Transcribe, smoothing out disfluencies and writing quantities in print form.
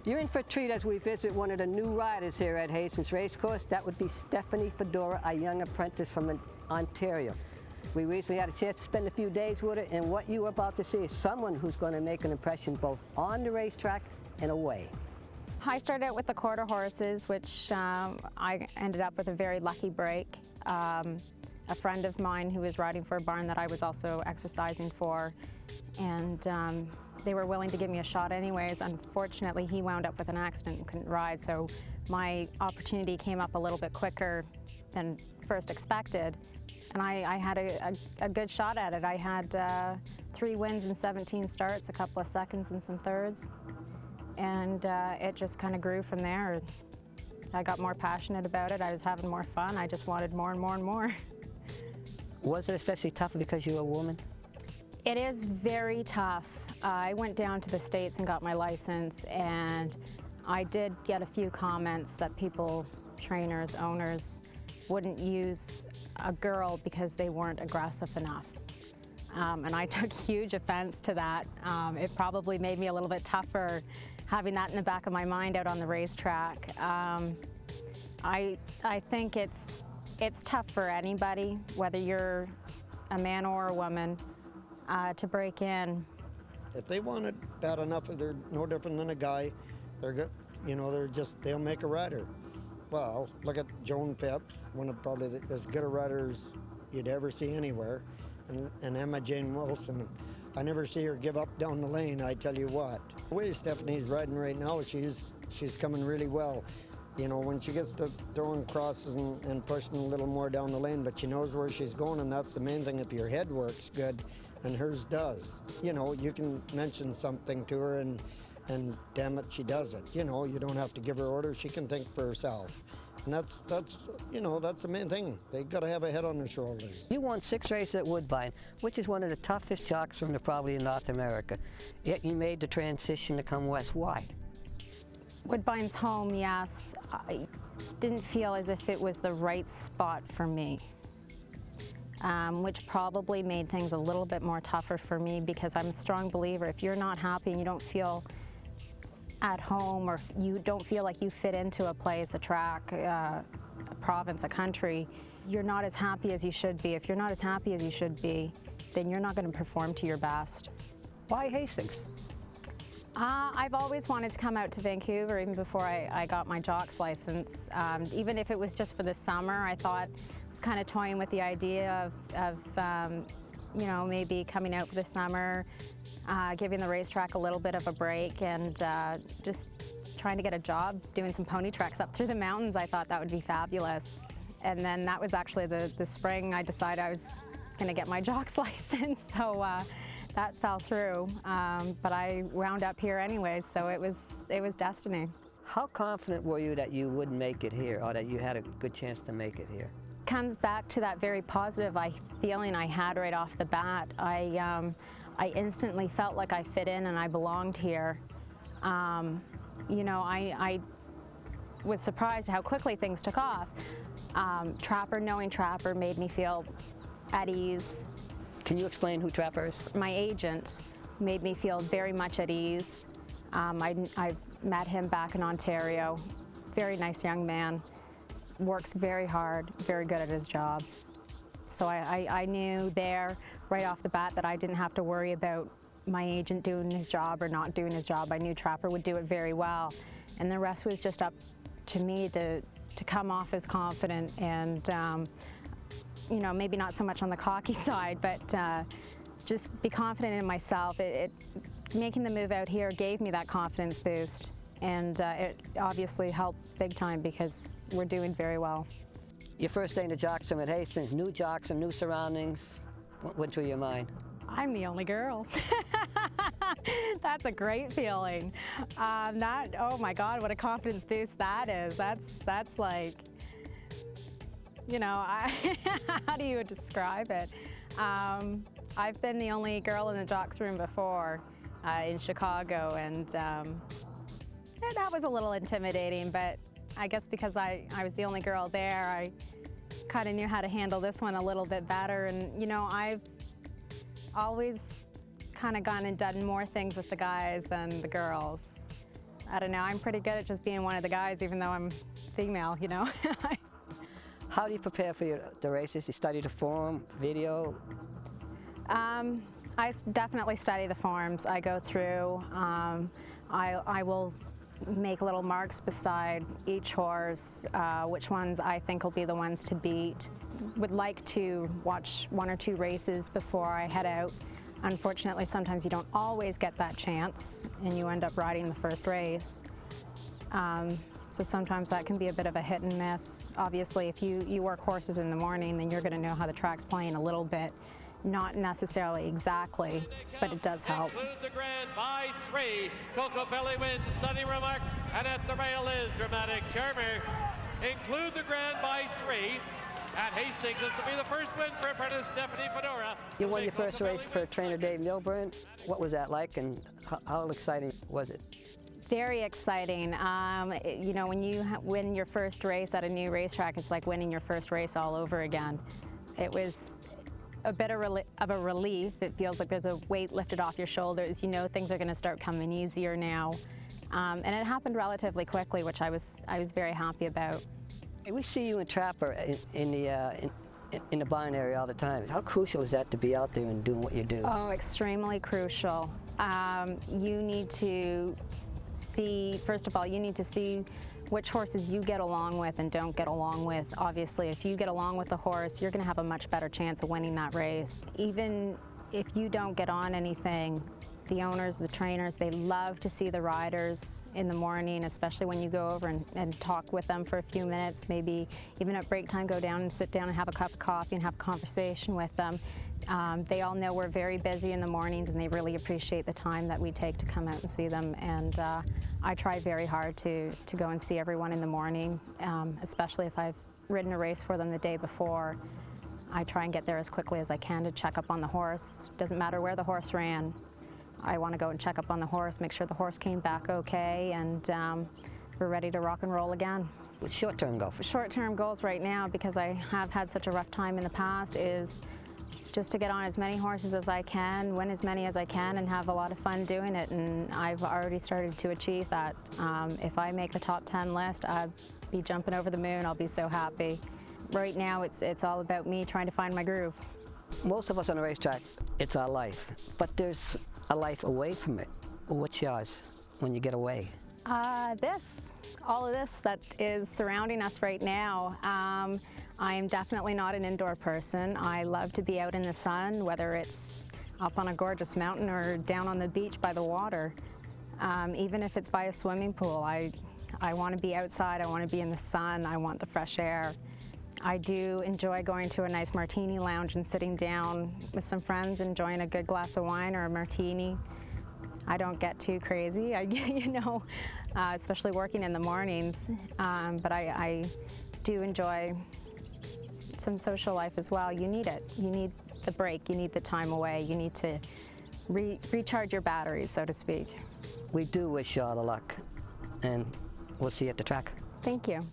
You're in for a treat as we visit one of the new riders here at Hastings Racecourse. That would be Stephanie Fedora, a young apprentice from Ontario. We recently had a chance to spend a few days with her, and what you are about to see is someone who's going to make an impression both on the racetrack and away. I started out with the quarter horses, which I ended up with a very lucky break. A friend of mine who was riding for a barn that I was also exercising for, and they were willing to give me a shot anyways. Unfortunately, he wound up with an accident and couldn't ride, so my opportunity came up a little bit quicker than first expected, and I had a good shot at it. I had 3 wins in 17 starts, a couple of seconds and some thirds, and it just kind of grew from there. I got more passionate about it. I was having more fun. I just wanted more and more and more. Was it especially tough because you were a woman? It is very tough. I went down to the States and got my license, and I did get a few comments that people, trainers, owners, wouldn't use a girl because they weren't aggressive enough. And I took huge offense to that. It probably made me a little bit tougher having that in the back of my mind out on the racetrack. I think it's tough for anybody, whether you're a man or a woman, to break in. If they want it bad enough, they're no different than a guy. They're good, you know. They'll make a rider. Well, look at Joan Phipps, one of probably as good a riders you'd ever see anywhere, and Emma Jane Wilson. I never see her give up down the lane, I tell you what. The way Stephanie's riding right now, she's coming really well. You know, when she gets to throwing crosses and pushing a little more down the lane, but she knows where she's going, and that's the main thing. If your head works good, and hers does, you know, you can mention something to her, and damn it, she does it. You know, you don't have to give her orders. She can think for herself. And that's you know, that's the main thing. They got to have a head on their shoulders. You won 6 races at Woodbine, which is one of the toughest jocks from probably in North America. Yet you made the transition to come west. Why? Woodbine's home, yes. I didn't feel as if it was the right spot for me, which probably made things a little bit more tougher for me, because I'm a strong believer, if you're not happy and you don't feel at home, or if you don't feel like you fit into a place, a track, a province, a country, you're not as happy as you should be. If you're not as happy as you should be, then you're not going to perform to your best. Why Hastings? I've always wanted to come out to Vancouver, even before I got my jock's license. Even if it was just for the summer, I thought, I was kind of toying with the idea of you know, maybe coming out for the summer, giving the racetrack a little bit of a break, and just trying to get a job doing some pony treks up through the mountains. I thought that would be fabulous. And then that was actually the spring I decided I was going to get my jock's license, so that fell through. But I wound up here anyways, so it was destiny. How confident were you that you would make it here, or that you had a good chance to make it here? Comes back to that very positive feeling I had right off the bat. I instantly felt like I fit in and I belonged here. You know, I was surprised how quickly things took off. Knowing Trapper made me feel at ease. Can you explain who Trapper is? My agent made me feel very much at ease. I met him back in Ontario. Very nice young man. Works very hard, very good at his job. So I knew there right off the bat that I didn't have to worry about my agent doing his job or not doing his job. I knew Trapper would do it very well. And the rest was just up to me to come off as confident and, you know, maybe not so much on the cocky side, but just be confident in myself. Making the move out here gave me that confidence boost. And it obviously helped big time because we're doing very well. Your first day in the jocks room at Hastings, new jocks and new surroundings. What went through your mind? I'm the only girl. That's a great feeling. Oh my God, what a confidence boost that is. That's like, you know, how do you describe it? I've been the only girl in the jocks room before in Chicago, and that was a little intimidating, but I guess because I was the only girl there, I kind of knew how to handle this one a little bit better. And you know, I've always kind of gone and done more things with the guys than the girls. I don't know, I'm pretty good at just being one of the guys, even though I'm female, you know. How do you prepare for the races? You study the form, video? Definitely study the forms. I go through, I will make little marks beside each horse, which ones I think will be the ones to beat. Would like to watch 1 or 2 races before I head out. Unfortunately, sometimes you don't always get that chance and you end up riding the first race. So sometimes that can be a bit of a hit and miss. Obviously, if you work horses in the morning, then you're going to know how the track's playing a little bit. Not necessarily exactly, but it does help. Include the grand by 3. Coco Pelli wins, Sunny Remark, and at the rail is Dramatic Charmer. Include the grand by 3. At Hastings, this will be the first win for apprentice Stephanie Fedora. You won your first race for trainer Dave Milburn. What was that like, and how exciting was it? Very exciting. You know, when you win your first race at a new racetrack, it's like winning your first race all over again. It was a bit of a relief. It feels like there's a weight lifted off your shoulders. You know things are going to start coming easier now. And it happened relatively quickly, which I was very happy about. We see you in Trapper in the barn area all the time. How crucial is that to be out there and doing what you do? Oh, extremely crucial. You need to see, first of all, you need to see which horses you get along with and don't get along with. Obviously, if you get along with the horse, you're going to have a much better chance of winning that race. Even if you don't get on anything, the owners, the trainers, they love to see the riders in the morning, especially when you go over and talk with them for a few minutes, maybe even at break time go down and sit down and have a cup of coffee and have a conversation with them. They all know we're very busy in the mornings and they really appreciate the time that we take to come out and see them. And I try very hard to go and see everyone in the morning, especially if I've ridden a race for them the day before. I try and get there as quickly as I can to check up on the horse. Doesn't matter where the horse ran. I want to go and check up on the horse, make sure the horse came back okay, and we're ready to rock and roll again. What's short-term goal? Short-term goals right now, because I have had such a rough time in the past, is just to get on as many horses as I can, win as many as I can, and have a lot of fun doing it, and I've already started to achieve that. If I make the top 10 list, I'd be jumping over the moon. I'll be so happy. Right now, it's all about me trying to find my groove. Most of us on the racetrack, it's our life, but there's a life away from it. What's yours when you get away? All of this that is surrounding us right now. I am definitely not an indoor person. I love to be out in the sun, whether it's up on a gorgeous mountain or down on the beach by the water. Even if it's by a swimming pool, I want to be outside, I want to be in the sun, I want the fresh air. I do enjoy going to a nice martini lounge and sitting down with some friends, enjoying a good glass of wine or a martini. I don't get too crazy, you know, especially working in the mornings, but I do enjoy some social life as well. You need it. You need the break. You need the time away. You need to recharge your batteries, so to speak. We do wish you all the luck, and we'll see you at the track. Thank you.